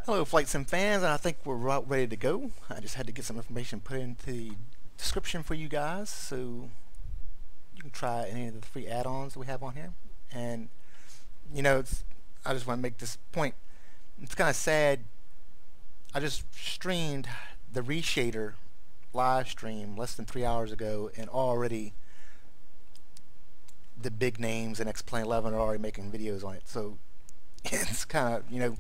Hello Flight Sim fans, and I think we're about ready to go. I just had to get some information put into the description for you guys so you can try any of the free add-ons we have on here. And I just want to make this point. It's kind of sad. I just streamed the ReShader live stream less than 3 hours ago, and already the big names in X-RAAS are already making videos on it. So it's kind of,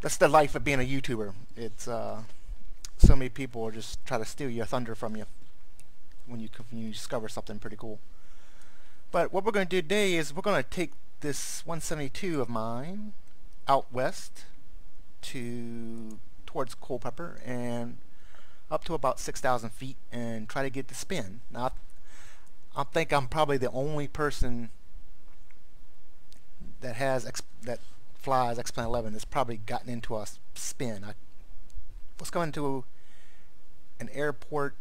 that's the life of being a YouTuber. It's so many people just try to steal your thunder from you when you discover something pretty cool. But what we're going to do today is we're going to take this 172 of mine out west towards Culpeper and up to about 6,000 feet and try to get the spin. Now I think I'm probably the only person that flies X-RAAS that's probably gotten into a spin. I was going to an airport,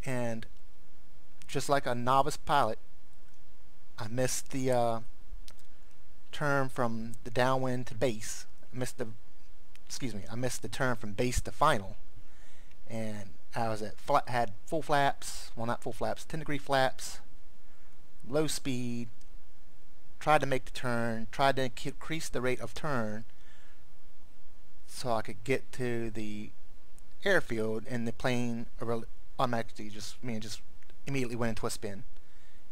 and just like a novice pilot, I missed the turn from the downwind to base. I missed the turn from base to final, and I was had full flaps, well, not full flaps, 10-degree flaps, low speed. Tried to make the turn, tried to increase the rate of turn so I could get to the airfield, and the plane automatically just immediately went into a spin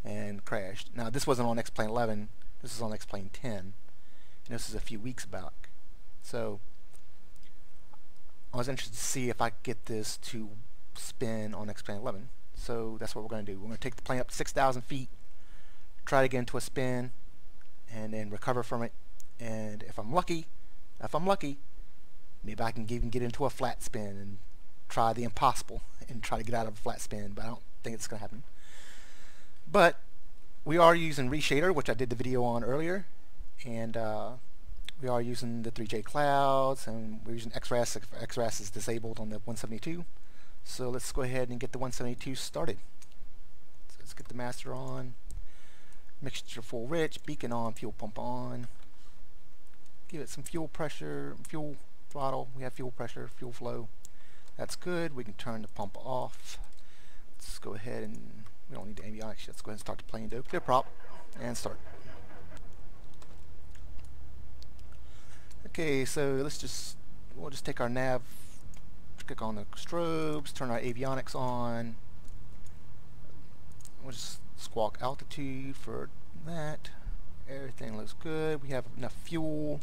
and crashed. Now this wasn't on X-Plane 11, this is on X-Plane 10, and this is a few weeks back. So I was interested to see if I could get this to spin on X-Plane 11. So that's what we're going to do. We're going to take the plane up to 6,000 feet, try to get into a spin, and then recover from it. And if I'm lucky, maybe I can even get into a flat spin and try the impossible and try to get out of a flat spin, but I don't think it's going to happen. But we are using ReShader, which I did the video on earlier, and we are using the 3J clouds, and we're using X-RAAS. X-RAAS is disabled on the 172. So let's go ahead and get the 172 started. So let's get the master on. Mixture full rich, beacon on, fuel pump on. Give it some fuel pressure, fuel throttle. We have fuel pressure, fuel flow. That's good. We can turn the pump off. Let's go ahead and, we don't need the avionics. Let's go ahead and start the plane though. Clear prop and start. Okay, so we'll just take our nav, click on the strobes, turn our avionics on. We'll just squawk altitude for that. Everything looks good. We have enough fuel.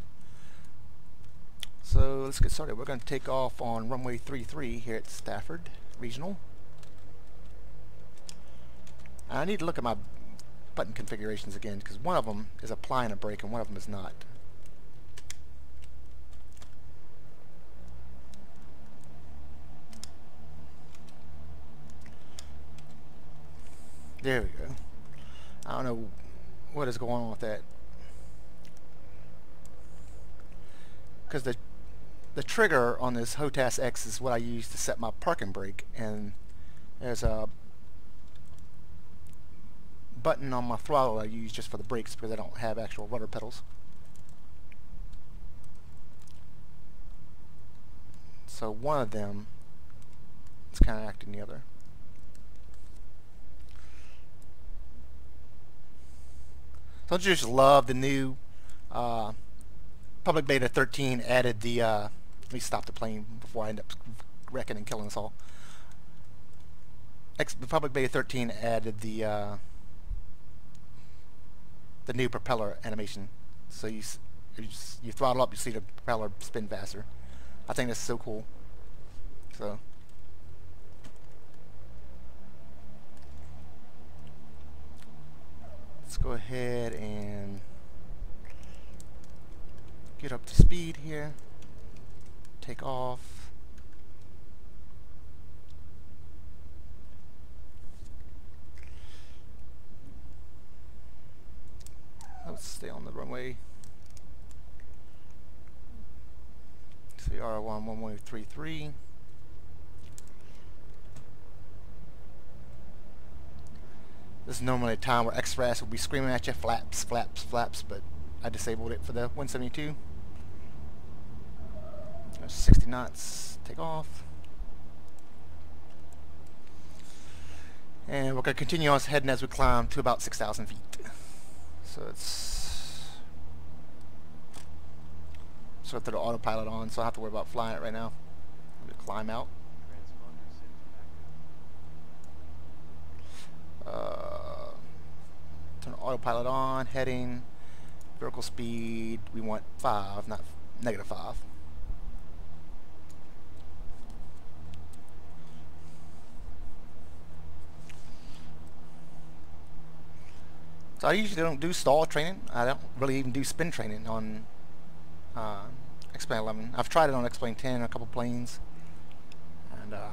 So let's get started. We're going to take off on runway 33 here at Stafford Regional. I need to look at my button configurations again, because one of them is applying a brake and one of them is not. There we go. I don't know what is going on with that, because the trigger on this HOTAS X is what I use to set my parking brake, and there's a button on my throttle I use just for the brakes because I don't have actual rudder pedals. So one of them is kind of acting the other. Don't you just love the new public beta 13 added the let me stop the plane before I end up wrecking and killing us all. The public beta 13 added the new propeller animation. So you throttle up, you see the propeller spin faster. I think that's so cool. So let's go ahead and get up to speed here. Take off. Let's stay on the runway. CR1 1133. This is normally a time where X-RAAS will be screaming at you, flaps, flaps, flaps, but I disabled it for the 172. 60 knots, take off. And we're going to continue on heading as we climb to about 6,000 feet. So it's sort of the autopilot on, so I don't have to worry about flying it right now. I'm going to climb out. Turn autopilot on, heading, vertical speed, we want 5, not -5. So I usually don't do stall training. I don't really even do spin training on X-Plane 11. I've tried it on X-Plane 10 a couple planes, and I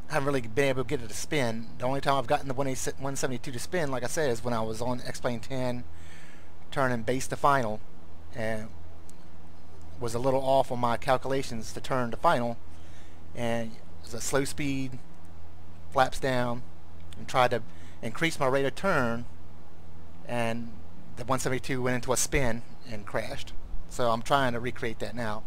haven't really been able to get it to spin. The only time I've gotten the 172 to spin, like I said, is when I was on X-Plane 10 turning base to final, and was a little off on my calculations to turn to final, and it was a slow speed, flaps down, and tried to increase my rate of turn, and the 172 went into a spin and crashed. So I'm trying to recreate that now.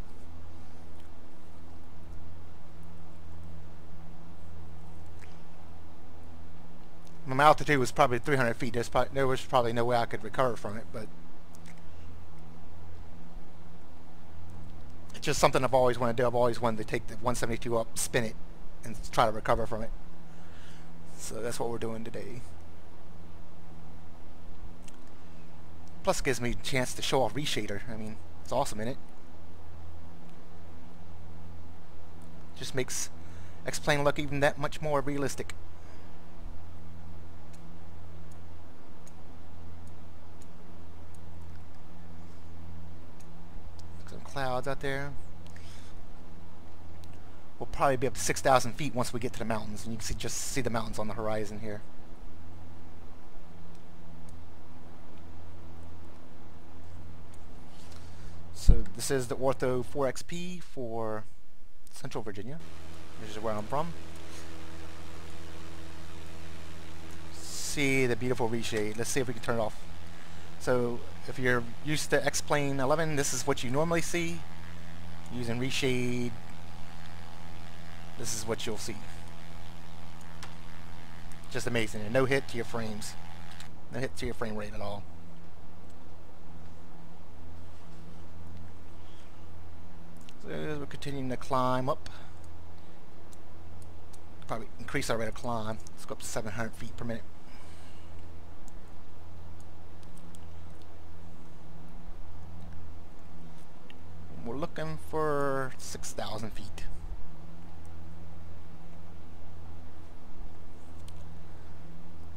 My altitude was probably 300 feet. There was probably no way I could recover from it, but it's just something I've always wanted to do. I've always wanted to take the 172 up, spin it, and try to recover from it. So that's what we're doing today. Plus it gives me a chance to show off ReShader. I mean, it's awesome in it. Just makes X-Plane look even that much more realistic. Some clouds out there. We'll probably be up to 6,000 feet once we get to the mountains, and you can just see the mountains on the horizon here. So this is the Ortho 4XP for Central Virginia. This is where I'm from. See the beautiful ReShade. Let's see if we can turn it off. So if you're used to X-Plane 11, this is what you normally see. Using ReShade, this is what you'll see. Just amazing. And no hit to your frames. No hit to your frame rate at all. So we're continuing to climb up. Probably increase our rate of climb. Let's go up to 700 feet per minute. We're looking for 6,000 feet.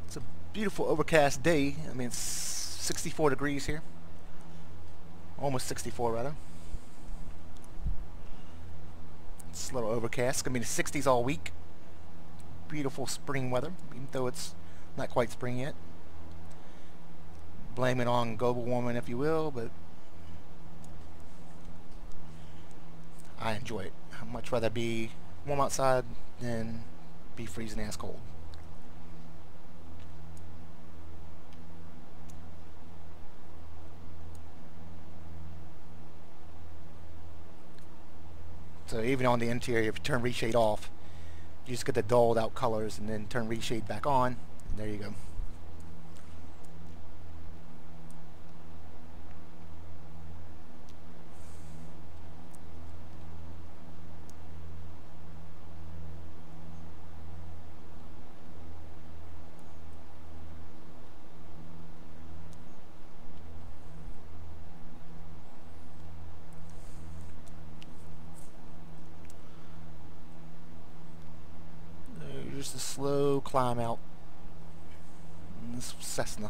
It's a beautiful overcast day. I mean, it's 64 degrees here. Almost 64 rather. It's a little overcast. It's going to be in the 60s all week. Beautiful spring weather, even though it's not quite spring yet. Blame it on global warming if you will, but I enjoy it. I'd much rather be warm outside than be freezing ass cold. So even on the interior, if you turn ReShade off, you just get the dulled out colors, and then turn ReShade back on, and there you go. Just a slow climb out in this Cessna.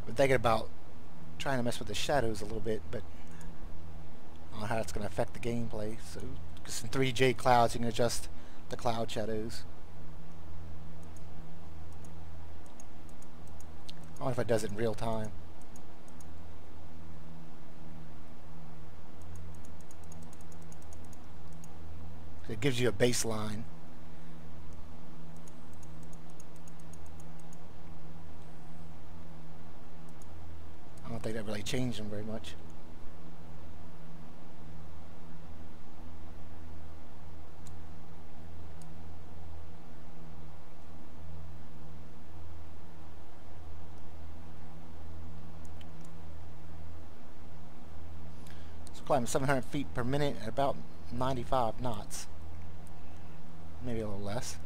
I'm thinking about trying to mess with the shadows a little bit, but I don't know how it's going to affect the gameplay. So, because in 3J clouds, you can adjust the cloud shadows. I don't know if it does it in real time. It gives you a baseline. I don't think that really changed them very much. It's climbing 700 feet per minute at about 95 knots. Maybe a little less.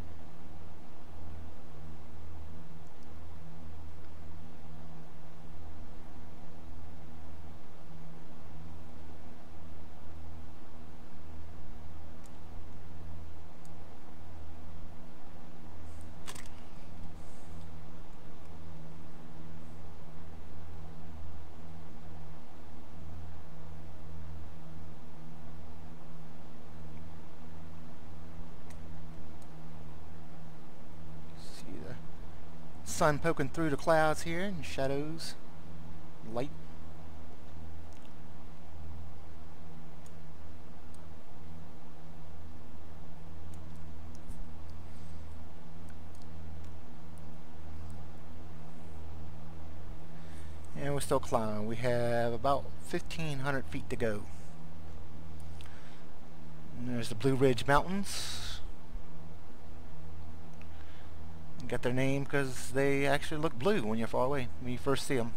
Sun poking through the clouds here and shadows, light. And we're still climbing. We have about 1,500 feet to go. And there's the Blue Ridge Mountains. Got their name because they actually look blue when you're far away, when you first see them.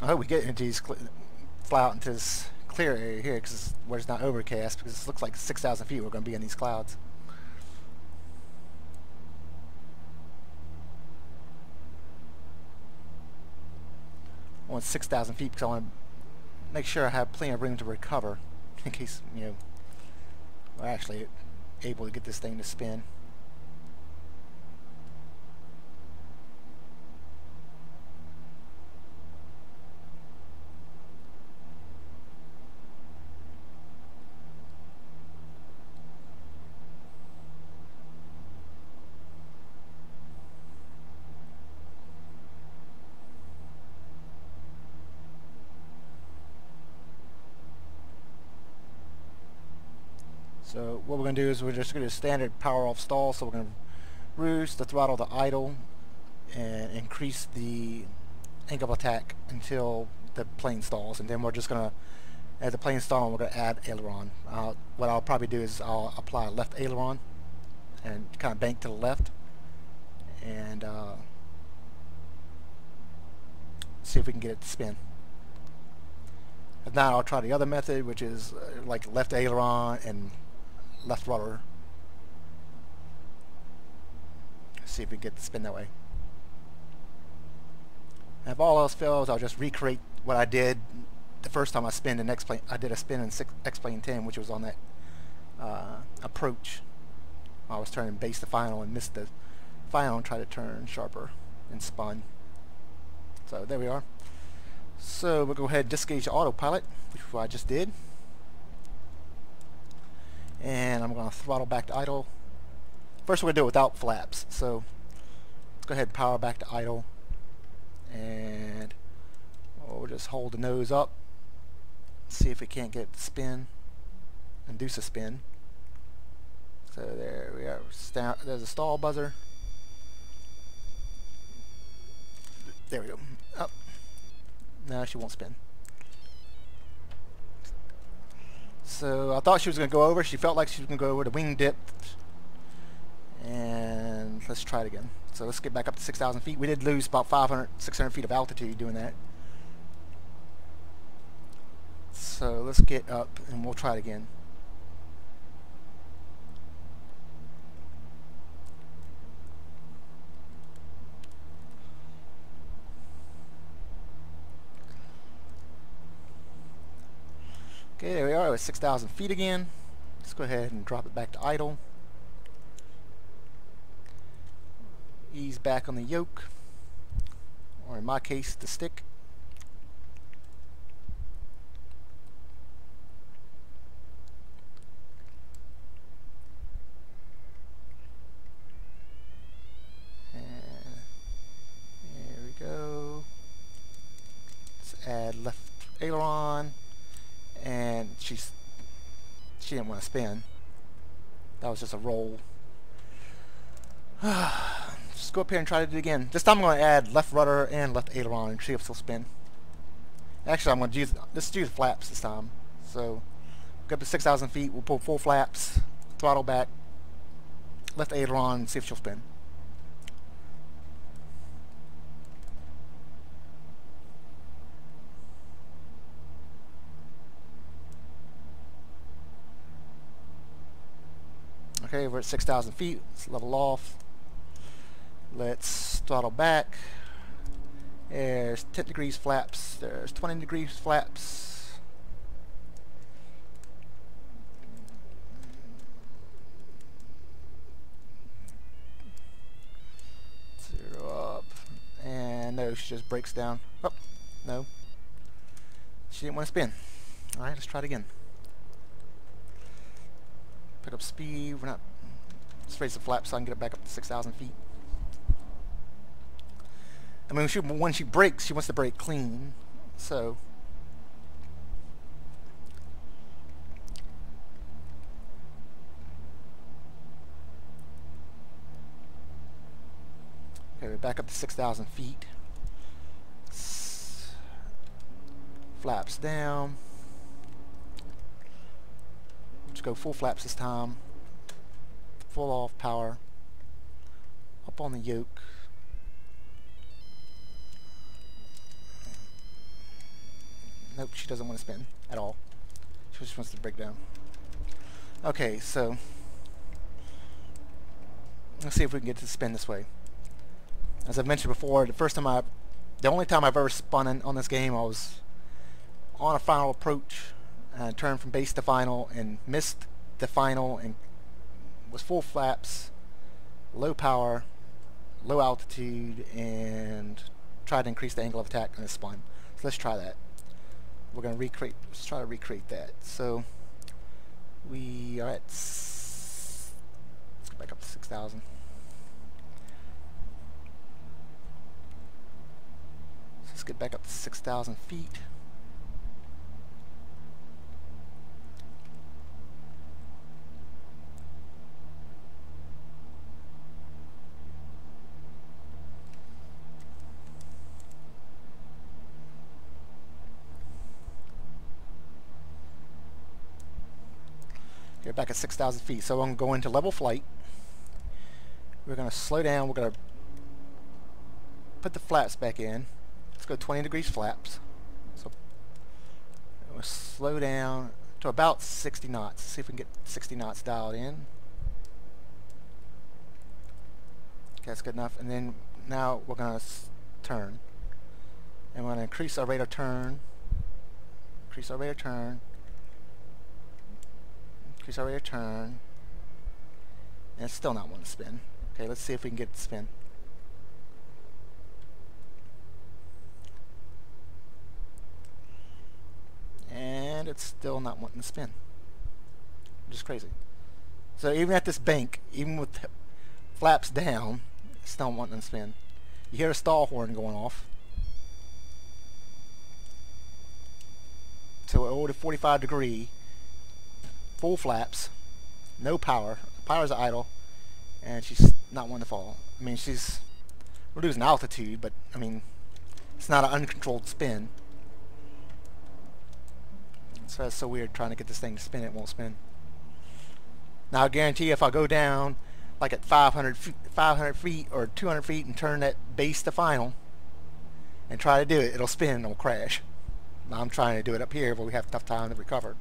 I hope we get into these fly out into this clear area here because where it's not overcast, because it looks like 6,000 feet we're going to be in these clouds. I want 6,000 feet because I want to make sure I have plenty of room to recover in case, you know, we're actually able to get this thing to spin. So what we're going to do is we're just going to standard power off stall. So we're going to roost the throttle to idle and increase the angle of attack until the plane stalls, and then we're just going to, as the plane stalls, we're going to add aileron. What I'll probably do is I'll apply a left aileron and kind of bank to the left, and see if we can get it to spin. If not, I'll try the other method, which is like left aileron and left rudder. See if we can get it to spin that way. And if all else fails, I'll just recreate what I did the first time I spin in X-Plane. I did a spin in X-Plane 10, which was on that approach. I was turning base to final and missed the final and tried to turn sharper and spun. So there we are. So we'll go ahead and disengage the autopilot, which is what I just did. And I'm going to throttle back to idle. First we're going to do it without flaps. So let's go ahead and power back to idle. And we'll just hold the nose up. See if we can't get it to spin. Induce a spin. So there we are. There's a stall buzzer. There we go. Up. No, she won't spin. So I thought she was going to go over. She felt like she was going to go over the wing dip. And let's try it again. So let's get back up to 6,000 feet. We did lose about 500, 600 feet of altitude doing that. So let's get up and we'll try it again. Okay, there we are with 6,000 feet again. Let's go ahead and drop it back to idle. Ease back on the yoke, or in my case, the stick. And there we go. Let's add left aileron, and she didn't want to spin. That was just a roll. Just go up here and try to do it again. This time I'm going to add left rudder and left aileron and see if it'll spin. Actually, I'm going to use the flaps this time. So, go up to 6,000 feet. We'll pull full flaps, throttle back, left aileron, and see if she'll spin. Okay, we're at 6,000 feet. Let's level off. Let's throttle back. There's 10 degrees flaps. There's 20 degrees flaps. Zero up. And no, she just breaks down. Oh, no. She didn't want to spin. Alright, let's try it again. Pick up speed. We're not. Let's raise the flaps so I can get it back up to 6,000 feet. I mean, when she brakes, she wants to brake clean. So, okay, we're back up to 6,000 feet. Flaps down. Let's go full flaps this time. Full off power. Up on the yoke. Nope, she doesn't want to spin at all. She just wants to break down. Okay, so let's see if we can get to spin this way. As I've mentioned before, the only time I've ever spun on this game, I was on a final approach and turned from base to final and missed the final and was full flaps, low power, low altitude, and tried to increase the angle of attack and it spun. So let's try that. We're going to let's try to recreate that. So we are at, let's go back up to 6,000. Let's get back up to 6,000 feet. We're back at 6,000 feet. So I'm going to go into level flight. We're going to slow down. We're going to put the flaps back in. Let's go 20 degrees flaps. So we'll slow down to about 60 knots. See if we can get 60 knots dialed in. Okay, that's good enough. And then now we're going to turn. And we're going to increase our rate of turn. Increase our rate of turn. Increase our rate of turn. And it's still not wanting to spin. Okay, let's see if we can get it to spin. And it's still not wanting to spin. Just crazy. So even at this bank, even with flaps down, it's still not wanting to spin. You hear a stall horn going off. So over to 45 degree, full flaps, no power. Power's idle, and she's not wanting to fall. I mean, we're losing altitude, but I mean, it's not an uncontrolled spin. So that's so weird trying to get this thing to spin. It won't spin. Now I guarantee if I go down like at 500 feet or 200 feet and turn that base to final and try to do it, it'll spin and it'll crash. Now I'm trying to do it up here where we have a tough time to recover.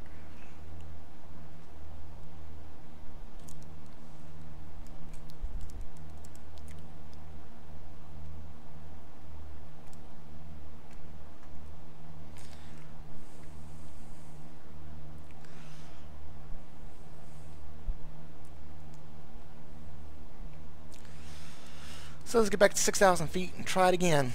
So let's get back to 6,000 feet and try it again.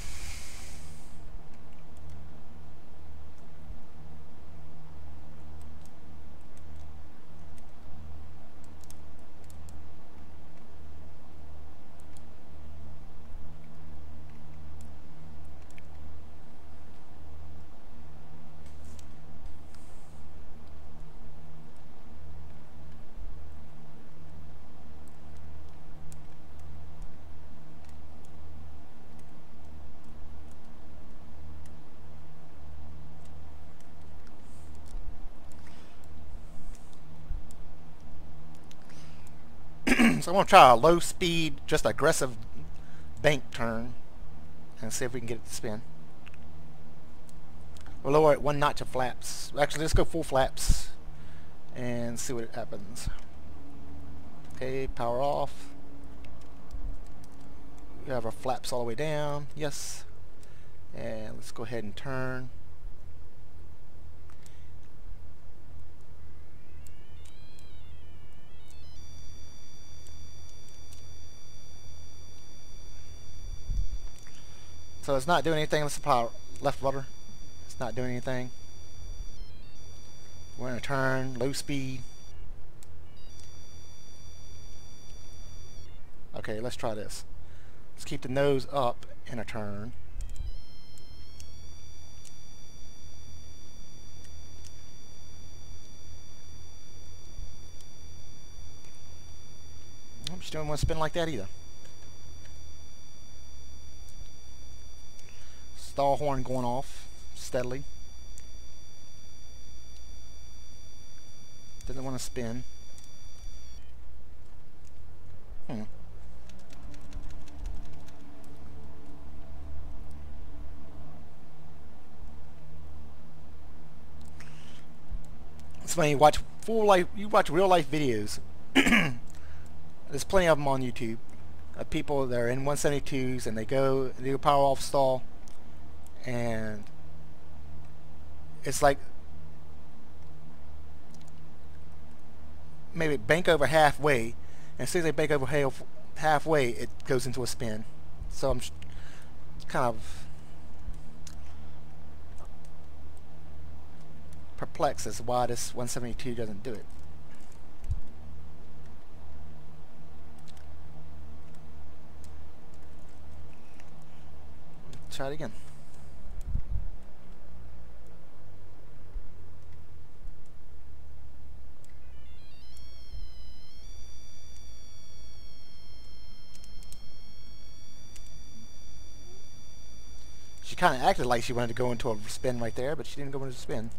So I'm going to try a low speed, just aggressive bank turn and see if we can get it to spin. We'll lower it one notch of flaps. Actually, let's go full flaps and see what happens. Okay, power off. We have our flaps all the way down. Yes. And let's go ahead and turn. So it's not doing anything. Let's apply left rudder. It's not doing anything. We're going to turn, low speed. Okay, let's try this. Let's keep the nose up in a turn. She don't want to spin like that either. Stall horn going off steadily. Doesn't want to spin. It's funny, you watch real life videos. There's plenty of them on YouTube. People that are in 172s and they go and do a power off stall, and it's like maybe bank over halfway, and as soon as they bank over halfway, it goes into a spin. So I'm kind of perplexed as to why this 172 doesn't do it. Try it again. She kind of acted like she wanted to go into a spin right there, but she didn't go into a spin.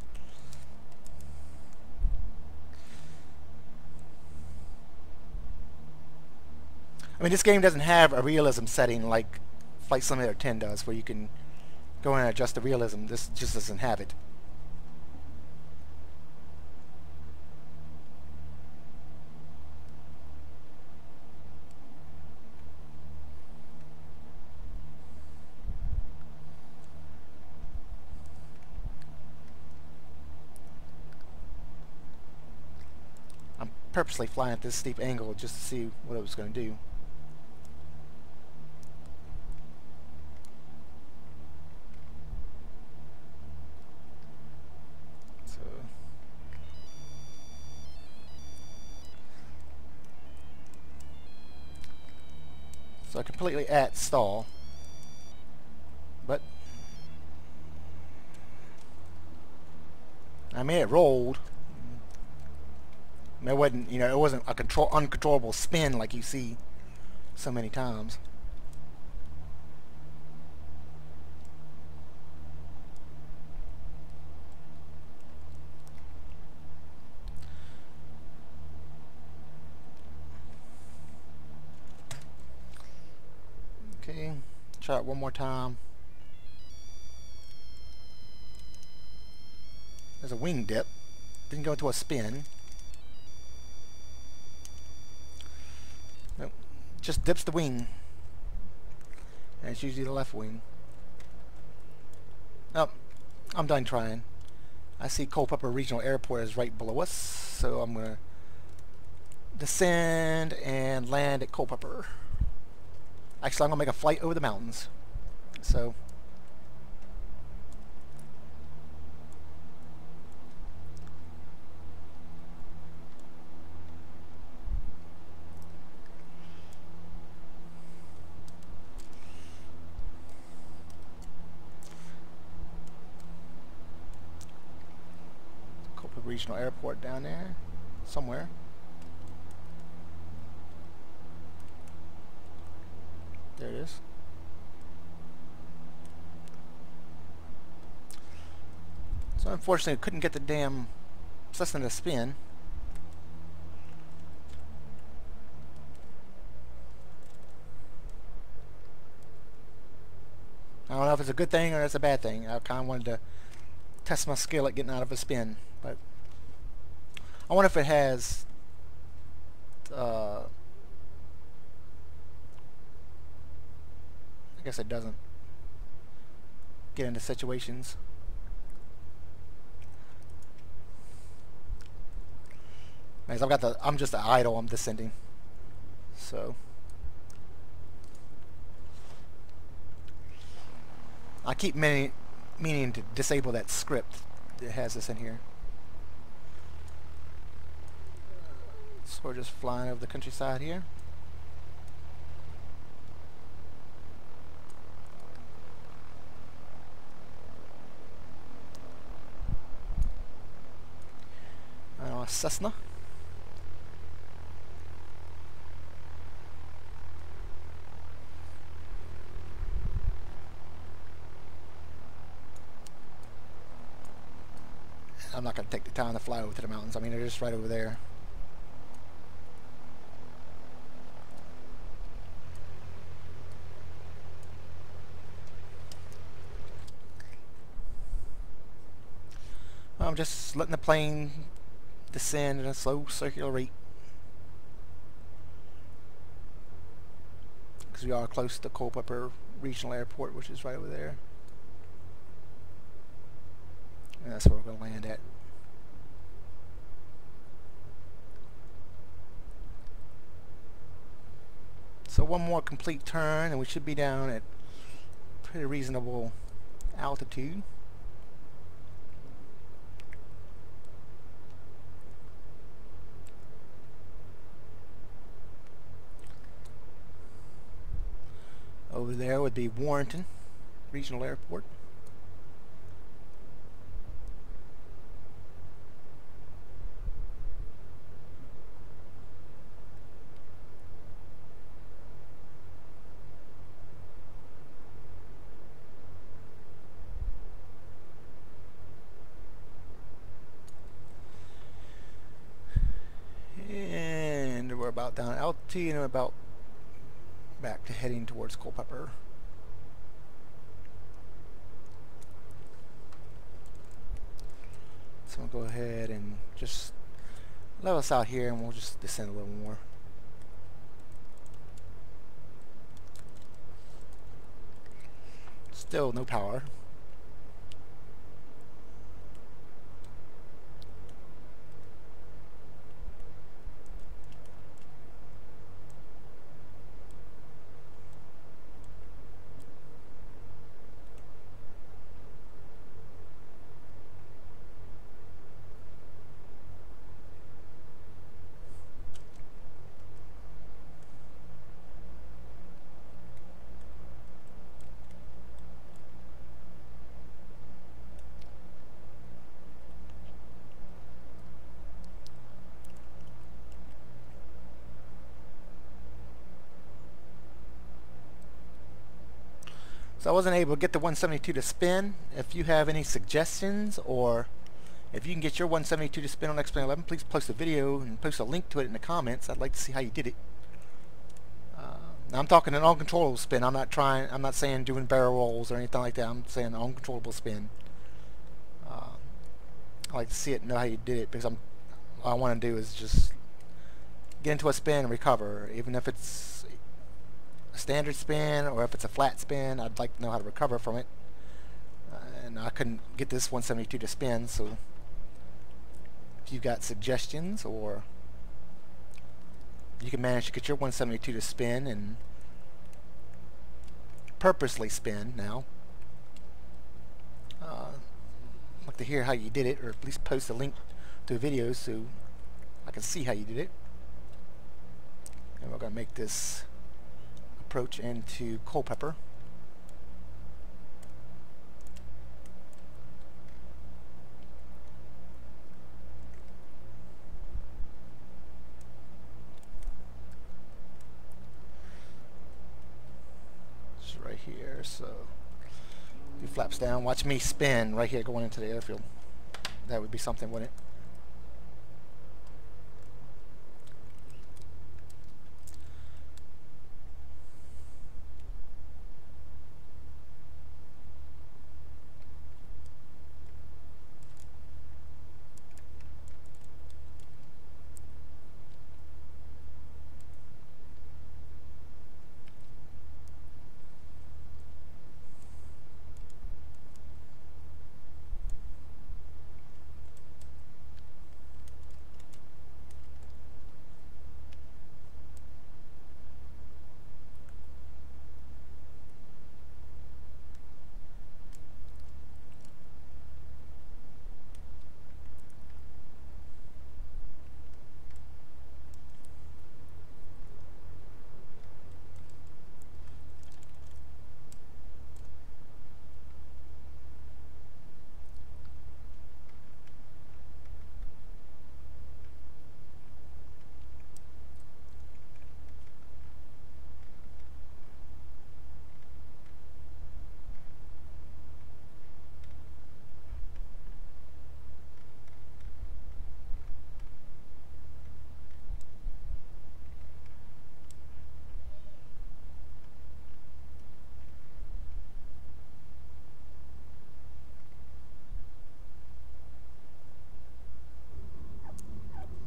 I mean, this game doesn't have a realism setting like Flight Simulator 10 does, where you can go in and adjust the realism. This just doesn't have it. I'm purposely flying at this steep angle just to see what it was going to do. So I completely at stall, but I mean, it rolled. I mean, it wasn't, it wasn't a uncontrollable spin like you see so many times. Okay, try it one more time. There's a wing dip. Didn't go into a spin. Nope. Just dips the wing. And it's usually the left wing. Oh, I'm done trying. I see Culpeper Regional Airport is right below us, so I'm going to descend and land at Culpeper. Actually, I'm gonna make a flight over the mountains. So Copa Regional Airport down there somewhere. There it is. So unfortunately, I couldn't get the damn Cessna to spin. I don't know if it's a good thing or it's a bad thing. I kind of wanted to test my skill at getting out of a spin, but I wonder if it has I guess it doesn't get into situations. Because I'm just the idle, I'm descending. So I keep meaning to disable that script that has this in here. So we're just flying over the countryside here. Cessna. I'm not going to take the time to fly over to the mountains. I mean, they're just right over there. I'm just letting the plane descend at a slow circular rate, because we are close to Culpeper Regional Airport, which is right over there, and that's where we're going to land at. So one more complete turn and we should be down at pretty reasonable altitude. Over there would be Warrenton Regional Airport. And we're about down altitude and we're about back to heading towards Culpeper. So we'll go ahead and just level us out here and we'll just descend a little more. Still no power. So I wasn't able to get the 172 to spin. If you have any suggestions, or if you can get your 172 to spin on X-RAAS, please post a video and post a link to it in the comments. I'd like to see how you did it. Now I'm talking an uncontrollable spin. I'm not saying doing barrel rolls or anything like that. I'm saying an uncontrollable spin. I like to see it and know how you did it, because all I want to do is just get into a spin and recover, even if it's a standard spin or if it's a flat spin. I'd like to know how to recover from it, and I couldn't get this 172 to spin. So if you've got suggestions, or you can manage to get your 172 to spin and purposely spin now. I'd like to hear how you did it, or at least post a link to a video so I can see how you did it. And we're going to make this approach into Culpeper. It's right here, so if he flaps down, watch me spin right here going into the airfield. That would be something, wouldn't it?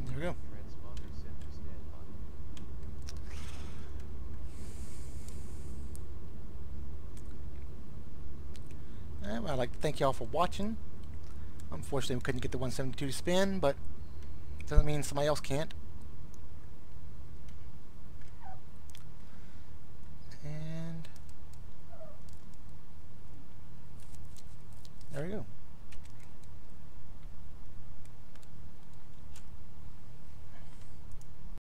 There we go. Well, I'd like to thank y'all for watching. Unfortunately, we couldn't get the 172 to spin, but it doesn't mean somebody else can't. And there we go.